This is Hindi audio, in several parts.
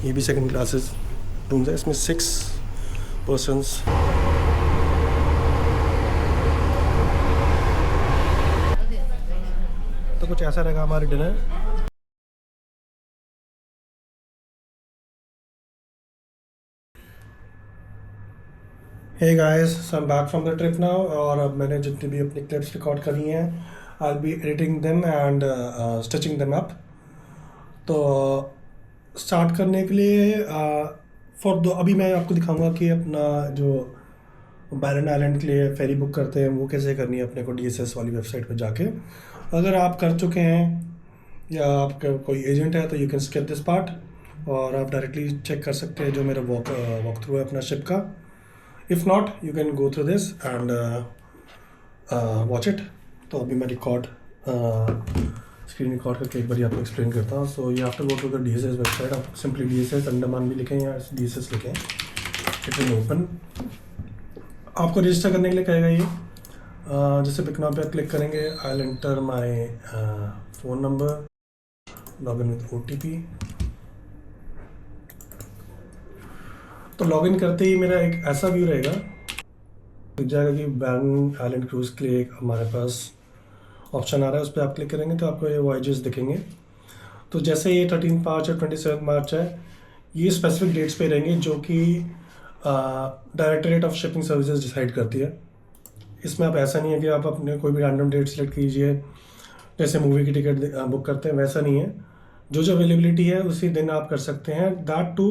ये भी सेकंड क्लासेस रूम्स है, इसमें 6 पर्सन्स। तो कुछ ऐसा रहेगा हमारा dinner. Hey guys, so I am back from the trip now, और अब मैंने जितनी भी अपनी क्लिप्स रिकॉर्ड करी हैं I will be editing them and stitching them up. तो स्टार्ट करने के लिए अभी मैं आपको दिखाऊंगा कि अपना जो बैरन आइलैंड के लिए फेरी बुक करते हैं वो कैसे करनी है अपने को DSS वाली वेबसाइट पर जाके। अगर आप कर चुके हैं या आपका कोई एजेंट है तो you can skip this part, और आप डायरेक्टली चेक कर सकते हैं जो मेरा वॉक थ्रू है अपना शिप का। If not you can go through this and watch it. तो अभी मैं स्क्रीन रिकॉर्ड करके एक बार आपको एक्सप्लेन करता हूँ। So you have to go to the DSS website. आप सिंपली DSS अंडमान भी लिखें या DSS लिखें, इट विल ओपन। आपको रजिस्टर करने के लिए कहेगा ये, जैसे पिक नाउ पे क्लिक करेंगे, I will enter my phone number, login with OTP। तो लॉगिन करते ही मेरा एक ऐसा व्यू रहेगा, दिख जाएगा कि बैरन आइलैंड क्रूज़ के लिए एक हमारे पास ऑप्शन आ रहा है, उस पर आप क्लिक करेंगे तो आपको ये वॉयजेस दिखेंगे। तो जैसे ये 13 मार्च है, 27 मार्च है, ये स्पेसिफिक डेट्स पे रहेंगे जो कि directorate of shipping services decide करती है। इसमें आप ऐसा नहीं है कि आप अपने कोई भी रैंडम डेट सेलेक्ट कीजिए, जैसे मूवी की टिकट बुक करते हैं वैसा नहीं है। जो अवेलेबिलिटी है उसी दिन आप कर सकते हैं, that too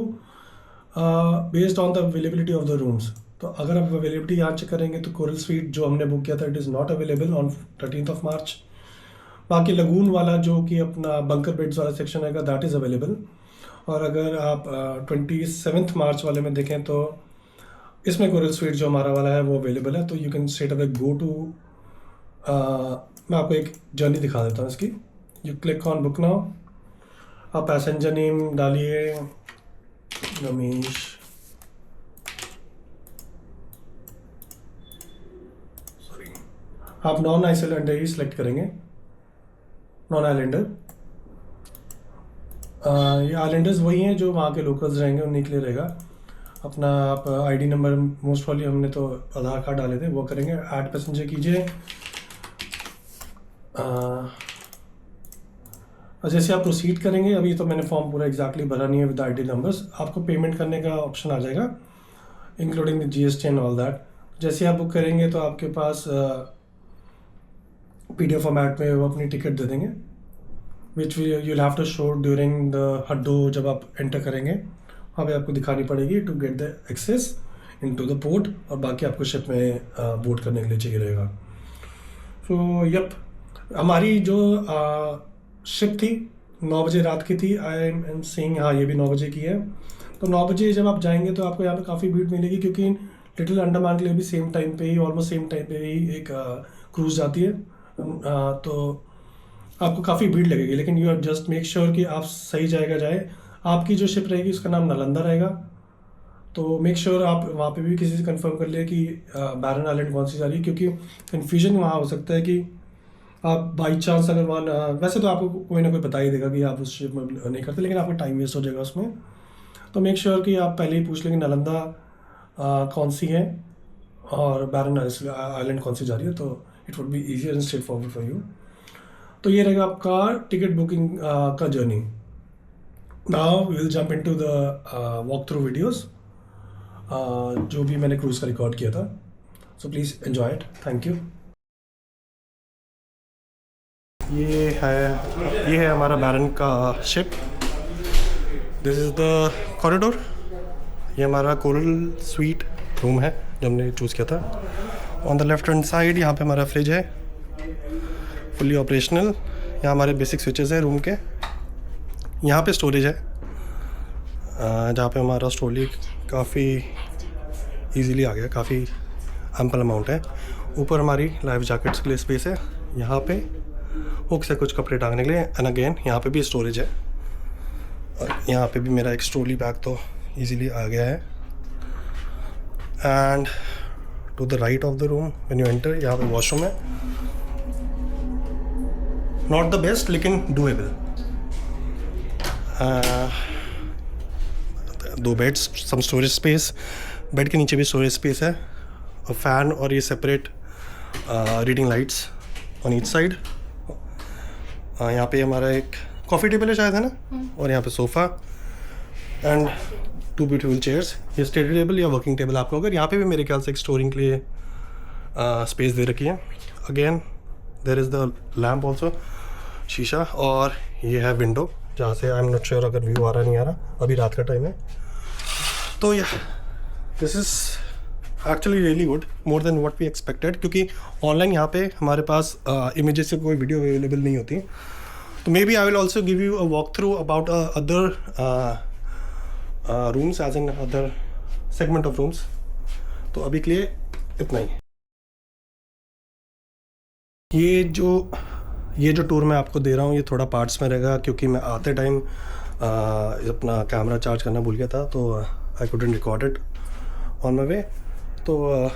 based on the availability of the rooms. तो अगर आप अवेलेबिलिटी यहाँ चेक करेंगे तो कोरल स्वीट जो हमने बुक किया था it is not available on 13 मार्च। बाकी लगून वाला जो कि अपना बंकर बेड्स वाला सेक्शन रहेगा दैट इज़ अवेलेबल। और अगर आप 27 मार्च वाले में देखें तो इसमें कोरल स्वीट जो हमारा वाला है वो अवेलेबल है। तो you can straight away go to, मैं आपको एक जर्नी दिखा देता हूँ इसकी। You click on book now, आप पैसेंजर नेम डालिए रमेश, सॉरी, आप नॉन आइलैंडर ही सिलेक्ट करेंगे, नॉन आइलैंडर। ये आइलैंडर्स वही हैं जो वहाँ के लोकल्स रहेंगे, उन्हीं के लिए रहेगा। अपना आप ID नंबर, मोस्ट वाली हमने तो आधार कार्ड डाले थे वो करेंगे, ऐड पैसेंजर कीजिए। जैसे आप प्रोसीड करेंगे, अभी तो मैंने फॉर्म पूरा एग्जैक्टली भरा नहीं है विद ID नंबर्स, आपको पेमेंट करने का ऑप्शन आ जाएगा including the GST and all that. जैसे आप बुक करेंगे तो आपके पास PDF फॉर्मेट में वो अपनी टिकट दे देंगे, which you'll have to show during the हड्डो। जब आप एंटर करेंगे वहाँ पे आपको दिखानी पड़ेगी to get the access into the port, और बाकी आपको शिप में बोर्ड करने के लिए चाहिए रहेगा। सो यप, हमारी जो शिप थी 9 बजे रात की थी। आई एम सेइंग, हाँ ये भी 9 बजे की है। तो 9 बजे जब आप जाएंगे तो आपको यहाँ पे काफ़ी भीड़ मिलेगी, क्योंकि लिटिल अंडमान के लिए भी सेम टाइम पे ही, ऑलमोस्ट सेम टाइम पे ही एक क्रूज़ जाती है। तो आपको काफ़ी भीड़ लगेगी, लेकिन यू जस्ट मेक श्योर कि आप सही जाएगा जाए। आपकी जो शिप रहेगी उसका नाम नालंदा रहेगा, तो मेक श्योर आप वहाँ पे भी किसी से कंफर्म कर ले कि बैरन आइलैंड कौन सी जा रही है, क्योंकि कन्फ्यूजन वहाँ हो सकता है कि आप बाई चांस अगर वहाँ, वैसे तो आपको कोई ना कोई बता ही देगा कि आप उस शिप में नहीं करते, लेकिन आपका टाइम वेस्ट हो जाएगा उसमें। तो मेक श्योर कि आप पहले ही पूछ लें कि नालंदा कौन सी है और बैरन आइलैंड कौन सी जा रही है, तो it would be easier and straight forward for you. तो ये रहेगा आपका टिकट बुकिंग का journey. Now we will jump into the walk through videos जो भी मैंने क्रूज़ का रिकॉर्ड किया था। So please enjoy it, thank you. ये है हमारा बैरन का ship. This is the corridor. ये हमारा कोरल स्वीट रूम है जो हमने चूज़ किया था। On the left hand side यहाँ पे हमारा फ्रिज है, फुली ऑपरेशनल। यहाँ हमारे बेसिक स्विचेस हैं रूम के। यहाँ पे स्टोरेज है जहाँ पे हमारा स्टोरेज काफ़ी इजीली आ गया, काफ़ी एम्पल अमाउंट है। ऊपर हमारी लाइफ जैकेट्स के लिए स्पेस है, यहाँ पे हुक से कुछ कपड़े टांगने के लिए, एंड अगेन यहाँ पे भी स्टोरेज है। और यहाँ पे भी मेरा एक स्ट्रोली बैग तो इजीली आ गया है। And to the right of the room when you enter, यहाँ पे वॉशरूम है। नॉट द बेस्ट लेकिन doable. 2 beds, some storage space, bed के नीचे भी स्टोरेज स्पेस है, और फैन और ये separate reading lights on each side. यहाँ पे हमारा एक कॉफ़ी टेबल है शायद, है ना, और यहाँ पे सोफ़ा एंड 2 ब्यूटीफुल चेयर्स। ये स्टडी टेबल या वर्किंग टेबल आपको अगर यहाँ पे भी मेरे ख्याल से एक स्टोरिंग के लिए स्पेस दे रखी है। Again there is the lamp also, शीशा, और ये है विंडो जहाँ से आई एम नॉट श्योर अगर व्यू आ रहा नहीं आ रहा, अभी रात का टाइम है। तो या this is actually really good, more than what we expected, क्योंकि ऑनलाइन यहाँ पे हमारे पास इमेजेस से कोई वीडियो अवेलेबल नहीं होती। तो maybe I will also give you a walk through about other rooms as in other segment of rooms. तो अभी के लिए इतना ही। ये जो टूर मैं आपको दे रहा हूँ ये थोड़ा पार्ट्स में रहेगा, क्योंकि मैं आते टाइम अपना कैमरा चार्ज करना भूल गया था, तो I couldn't record it on my way. तो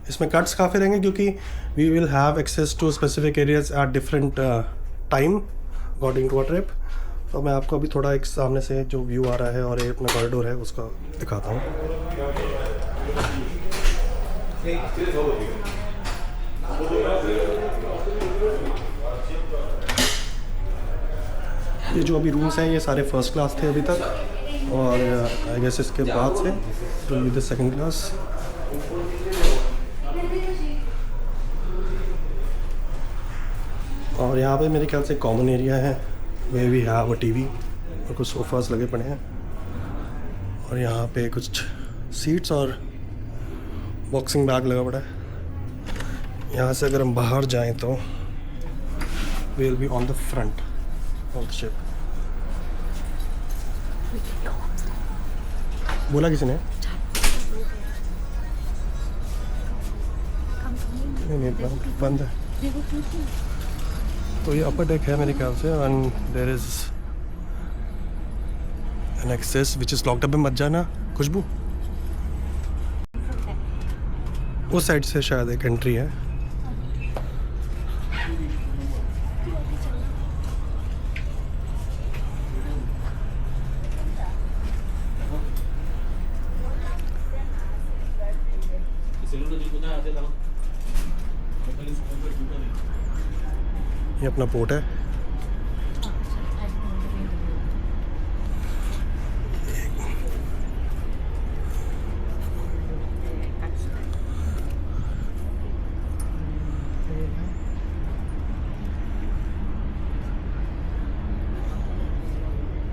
इसमें कट्स काफ़ी रहेंगे, क्योंकि we will have access to specific areas at different time according to a trip. तो मैं आपको अभी थोड़ा एक सामने से जो व्यू आ रहा है और ये अपना कॉरिडोर है उसका दिखाता हूँ। ये जो अभी रूम्स हैं ये सारे फर्स्ट क्लास थे अभी तक, और आई गेस इसके बाद से तो ये सेकंड क्लास। और यहाँ पे मेरे ख्याल से कॉमन एरिया है, where we have a TV और कुछ सोफ़ास लगे पड़े हैं, और यहाँ पे कुछ सीट्स और बॉक्सिंग बैग लगा पड़ा है। यहाँ से अगर हम बाहर जाएं तो we will be on the front of the ship. बोला किसी ने? नहीं, बंद है। तो ये अपर डेक है मेरे ख्याल से, and there is an access which is locked up. में मत जाना खुशबू, उस साइड से शायद एक एंट्री है। ये अपना पोर्ट है।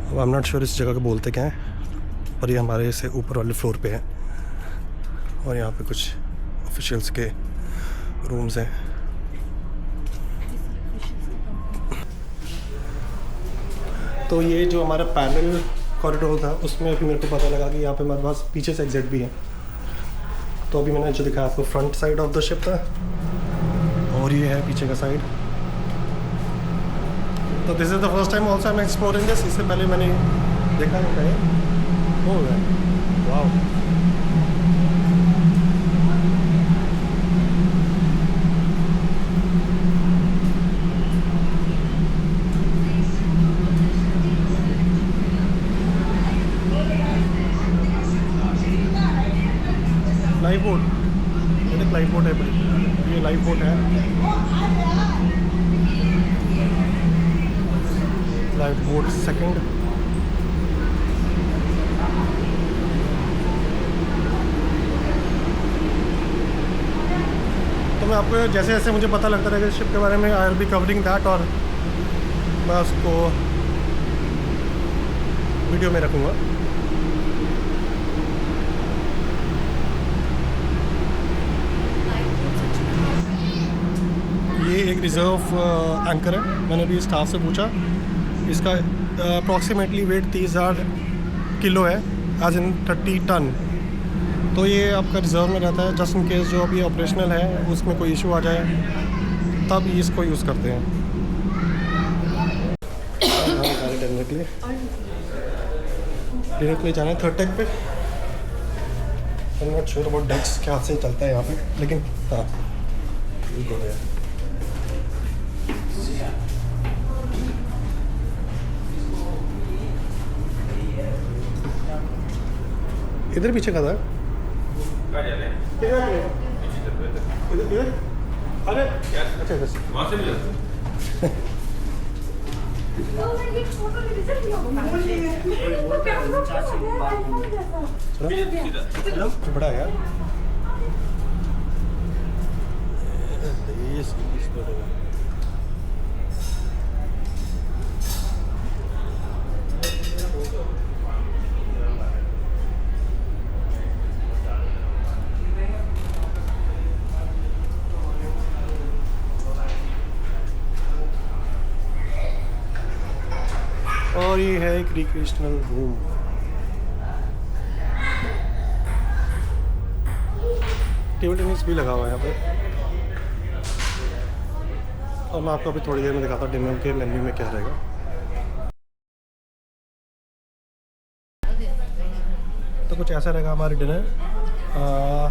अब आई एम नॉट श्योर इस जगह को बोलते क्या है, और ये हमारे से ऊपर वाले फ्लोर पे है, और यहाँ पे कुछ ऑफिशियल्स के रूम्स हैं। तो ये जो हमारा पैरेलल कॉरिडोर था उसमें अभी मेरे को पता लगा कि यहाँ पे हमारे पास पीछे से एग्जिट भी है। तो अभी मैंने जो दिखाया आपको front side of the ship था, और ये है पीछे का साइड। तो this is the first time also I am exploring this. इससे पहले मैंने देखा नहीं था। हो गया, वाह। लाइफ बोट, ये लाइफ बोट है बड़ी, ये लाइफ बोट है। Life boat second. तो मैं आपको जैसे जैसे मुझे पता लगता रहेगा शिप के बारे में, I will be covering that, और मैं उसको वीडियो में रखूँगा। ये एक रिज़र्व एंकर है। मैंने भी स्टाफ से पूछा, इसका अप्रॉक्सीमेटली वेट 30,000 किलो है, एज इन 30 टन। तो ये आपका रिज़र्व में रहता है, जस्ट इन केस जो अभी ऑपरेशनल है उसमें कोई इशू आ जाए तब इसको यूज़ करते हैं। डिनर के लिए जाना है थर्ड डेक पे। I am not sure about decks क्या से चलता है यहाँ पे, लेकिन हाँ किधर पीछे का था? अरे अच्छा वहाँ से भी जाते चलो बड़ा है यार। और ये है एक रिक्रिएशनल रूम। टेबल टेनिस भी लगा हुआ है यहाँ पे। और मैं आपको अभी थोड़ी देर में दिखाता हूँ डिनर के मेन्यू में क्या रहेगा। तो कुछ ऐसा रहेगा हमारे डिनर।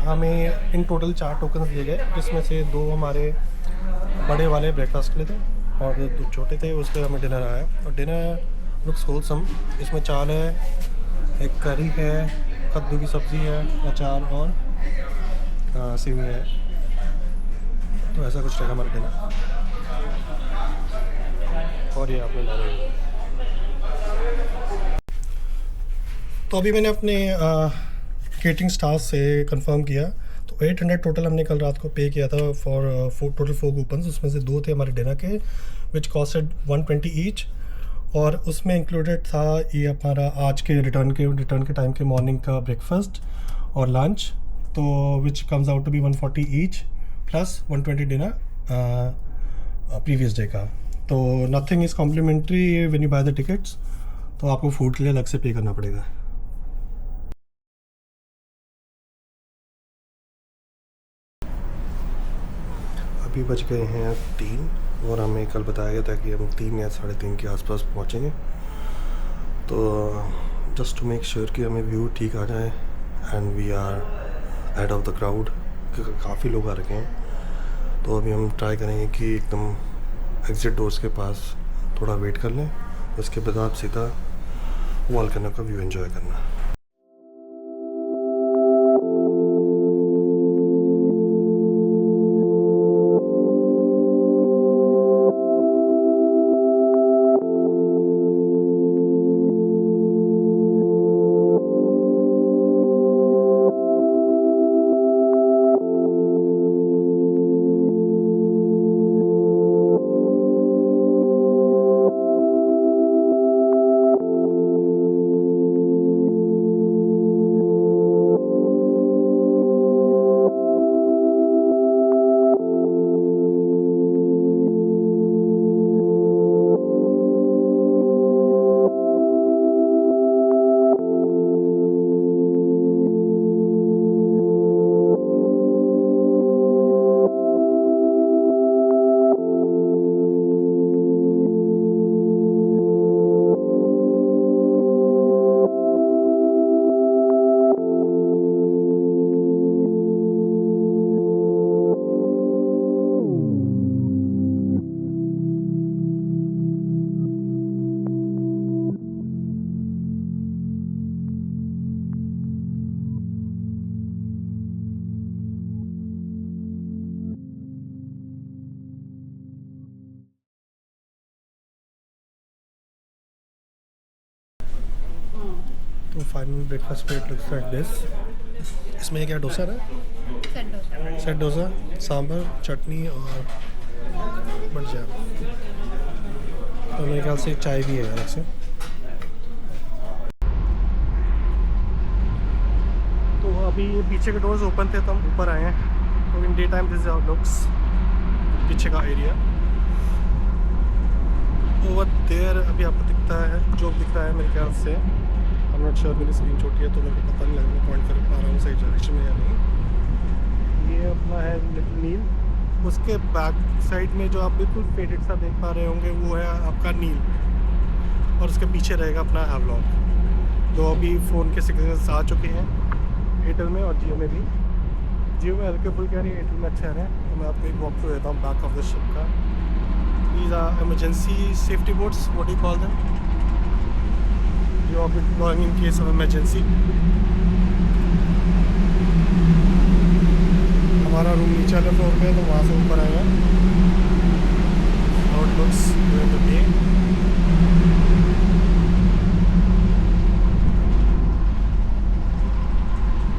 हमें इन टोटल 4 टोकन्स दिए गए, जिसमें से 2 हमारे बड़े वाले ब्रेकफास्ट के लिए थे और 2 छोटे थे, उसके हमें डिनर आया। और डिनर लुक्स होलसम। इसमें चावल है, एक करी है, कद्दू की सब्ज़ी है, अचार और सेवई है। तो ऐसा कुछ रहेगा हमारा डिनर। और ये आपने डाला। तो अभी मैंने अपने केटरिंग स्टाफ से कंफर्म किया, तो 800 टोटल हमने कल रात को पे किया था फॉर टोटल 4 कूपन्स। उसमें से 2 थे हमारे डिनर के, विच कॉस्टेड 120 ईच। और उसमें इंक्लूडेड था ये हमारा आज के रिटर्न के टाइम के मॉर्निंग का ब्रेकफास्ट और लंच, तो which comes out to be 140 each plus 120 dinner previous day का। तो nothing is complimentary when you buy the tickets, तो आपको फूड के लिए अलग से पे करना पड़ेगा। अभी बज गए हैं 3 और हमें कल बताया गया था कि हम 3 या 3:30 के आसपास पहुंचेंगे। तो जस्ट टू मेक श्योर कि हमें व्यू ठीक आ जाए and we are head of the crowd, काफ़ी लोग आ रखे हैं। तो अभी हम ट्राई करेंगे कि एकदम एग्जिट डोर्स के पास थोड़ा वेट कर लें, उसके बाद आप सीधा वॉल्केनो का व्यू एंजॉय करना। तो final breakfast plate looks like this. इसमें क्या डोसा है? सेट डोसा, सांभर, चटनी और बट जैम। तो मेरे ख्याल से चाय भी है अलग से। तो अभी पीछे के डोर्स ओपन थे तो हम ऊपर आए हैं। तो in day time this is our looks, पीछे का एरिया। ओवर देयर अभी आपको दिखता है, जो दिख रहा है मेरे ख्याल से, आई एम नॉट श्योर, मेरी स्क्रीन छोटी है तो मेरे को पता नहीं लग रहा पॉइंट कर पा रहा हूँ सही डायरेक्शन में या नहीं। ये अपना है लिटिल नील। उसके बैक साइड में जो आप बिल्कुल फेडेड सा देख पा रहे होंगे वो है आपका नील, और उसके पीछे रहेगा अपना हैवलॉक। तो अभी फ़ोन के सिग्नल्स आ चुके हैं एयरटेल में और जियो में भी। जियो में हल्के फुल्के आ रही है, एयरटेल में अच्छे आ रहे हैं। तो मैं आपको एक वॉक थ्रू देता हूँ बैक ऑफ द शिप का। These are emergency safety boats, what do you call them? You are deploying in case of emergency. हमारा रूम नीचे वाले फ्लोर पे है, तो वहाँ से ऊपर आएगा। How it looks during the day.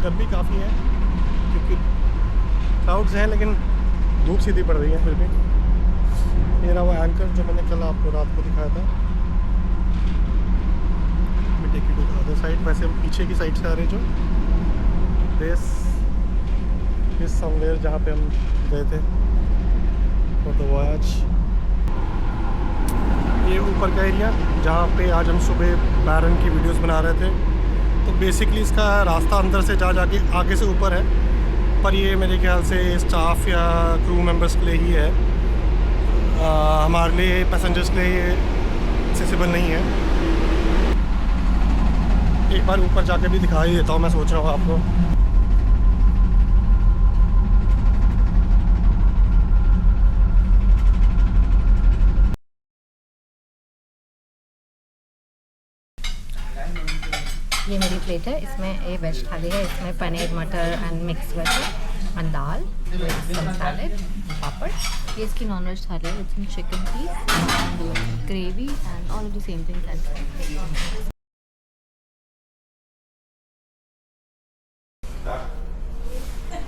गर्मी काफ़ी है क्योंकि क्लाउड्स हैं, लेकिन धूप सीधी पड़ रही है फिर भी। ये रहा वो एंकर जो मैंने कल आपको रात को दिखाया था। Take you to the other side. वैसे हम पीछे की साइड से आ रहे हैं, जो दिस इज समवेयर जहाँ पे हम गए थे फॉर द वॉयज। ये ऊपर का एरिया जहाँ पे आज हम सुबह बैरन की वीडियोस बना रहे थे। तो बेसिकली इसका रास्ता अंदर से जाके आगे से ऊपर है, पर ये मेरे ख्याल से स्टाफ या क्रू मेंबर्स के लिए ही है। हमारे लिए, पैसेंजर्स के लिए ये एक्सेसिबल नहीं है। एक बार ऊपर जाके भी दिखा ही देता हूँ, मैं सोच रहा हूँ आपको। ये मेरी प्लेट है, इसमें ये वेज थाली है, इसमें paneer matar and mix veg and dal with some salad papad. ये इसकी नॉन वेज थाली है, इसमें chicken piece and gravy and all of the same things and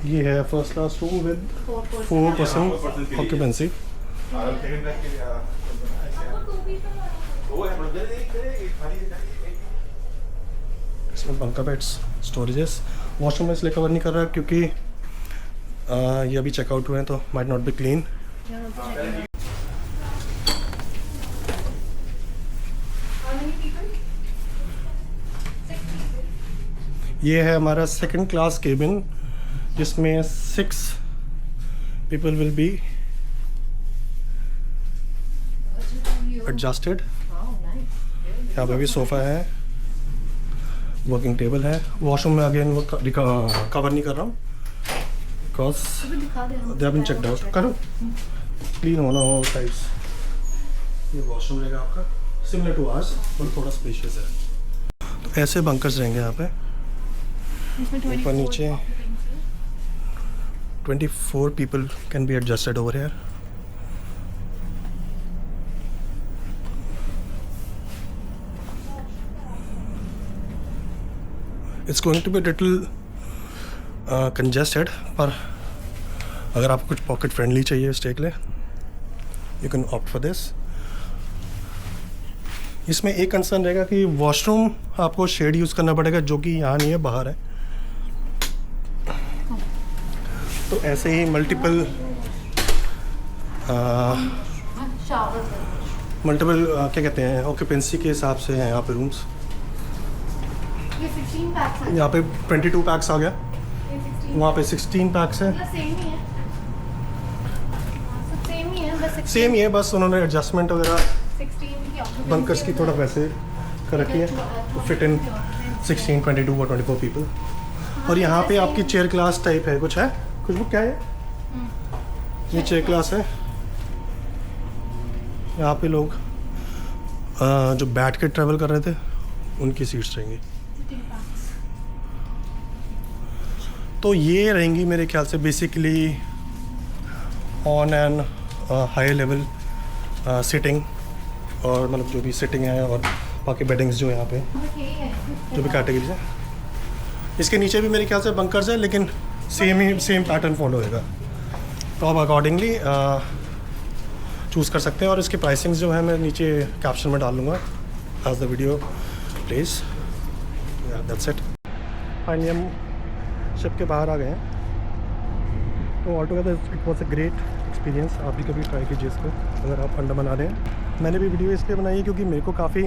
ये है first class room with 4% occupancy. इसमें बंकर बेड्स, स्टोरेजेस। वॉशरूम में इसलिए कवर नहीं कर रहा क्योंकि ये अभी चेकआउट हुए हैं, तो माइट नॉट बी क्लीन। ये है हमारा सेकंड क्लास केबिन, जिसमें 6 पीपल विल बी एडजस्टेड। यहाँ पे भी सोफ़ा है, वर्किंग टेबल है। वॉशरूम में अगेन वो कवर नहीं कर रहा हूँ because they have been checked out. करो क्लीन होना हो टाइप्स। ये वॉशरूम रहेगा आपका, सिमिलर टू आवर्स पर थोड़ा स्पेशियस है। तो ऐसे बंकर्स रहेंगे यहाँ पे ऊपर नीचे। 24 people can be adjusted over here. It's going to be a little congested, पर अगर आपको कुछ पॉकेट फ्रेंडली चाहिए स्टे के लिए, you can opt for this. इसमें एक कंसर्न रहेगा कि वॉशरूम आपको शेड यूज़ करना पड़ेगा, जो कि यहाँ नहीं है, बाहर है। तो ऐसे ही मल्टीपल क्या कहते हैं, ऑक्यूपेंसी के हिसाब से हैं यहाँ पे रूम्स। यहाँ पे 22 पैक्स आ गया, वहाँ पे 16 पैक्स है। सेम ही है, बस उन्होंने एडजस्टमेंट वगैरह बंकर्स की थोड़ा वैसे कर रखी है तो फिट इन 16, 22 और 24 पीपल। और यहाँ पे आपकी चेयर क्लास टाइप है, कुछ है खुशबू, क्या है ये चेयर क्लास है। यहाँ पे लोग जो बैठ के ट्रैवल कर रहे थे उनकी सीट्स रहेंगी। तो ये रहेंगी मेरे ख्याल से basically on and high level sitting, और मतलब जो भी सिटिंग है और बाकी बेडिंग्स जो यहाँ पे जो भी कैटेगरीज है। इसके नीचे भी मेरे ख्याल से बंकर्स है, लेकिन सेम पैटर्न फॉलो होएगा, तो आप अकॉर्डिंगली चूज़ कर सकते हैं। और इसके प्राइसिंग्स जो है मैं नीचे कैप्शन में डाल दूँगा as the video please. That's it. Finally हम शिप के बाहर आ गए हैं। तो all together it was a great experience. आप भी कभी ट्राई कीजिए इसको अगर आप अंडमान आ रहे हैं। मैंने भी वीडियो इसलिए बनाई है क्योंकि मेरे को काफ़ी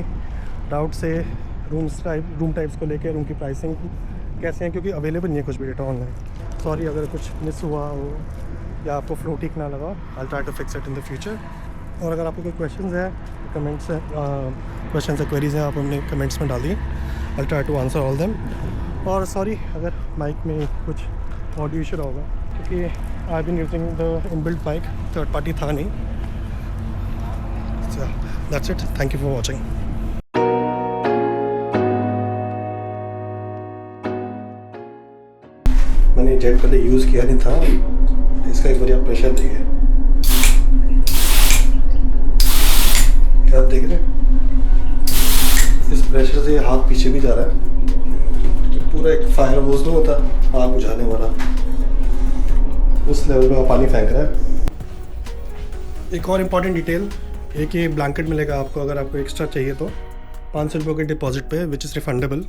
डाउट से रूम टाइप्स को लेकर, रूम की प्राइसिंग कैसे हैं, क्योंकि अवेलेबल नहीं है कुछ भी डेटा ऑनलाइन। सॉरी अगर कुछ मिस हुआ हो या आपको फ्लो ठीक ना लगा, I try to fix it in the future. और अगर आपको कोई क्वेश्चंस है, कमेंट्स है, क्वेश्चंस या क्वेरीज हैं, आप अपने कमेंट्स में डालिए, I try to answer all them. और सॉरी अगर माइक में कुछ ऑडियो इशू होगा, क्योंकि I been using the inbuilt mic, third party था नहीं। That's it, thank you for watching. मैंने जेट पहले यूज़ किया नहीं था, इसका एक बार आप प्रेशर देखिए, क्या आप देख रहे हैं? इस प्रेशर से हाथ पीछे भी जा रहा है, तो पूरा एक फायर होज नहीं होता आग बुझाने वाला, उस लेवल पे पानी फेंक रहा है। एक और इम्पॉर्टेंट डिटेल, एक ये ब्लैंकेट मिलेगा आपको अगर आपको एक्स्ट्रा चाहिए तो 500 रुपये के डिपॉजिट पे, विच इज़ रिफंडेबल।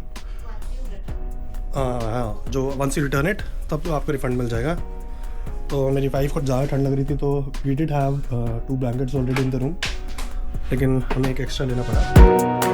हाँ, जो वंस यू रिटर्न इट तब आपको रिफंड मिल जाएगा। तो मेरी वाइफ को ज़्यादा ठंड लग रही थी तो we did have 2 blankets already in the room, लेकिन हमें एक एक्स्ट्रा लेना पड़ा।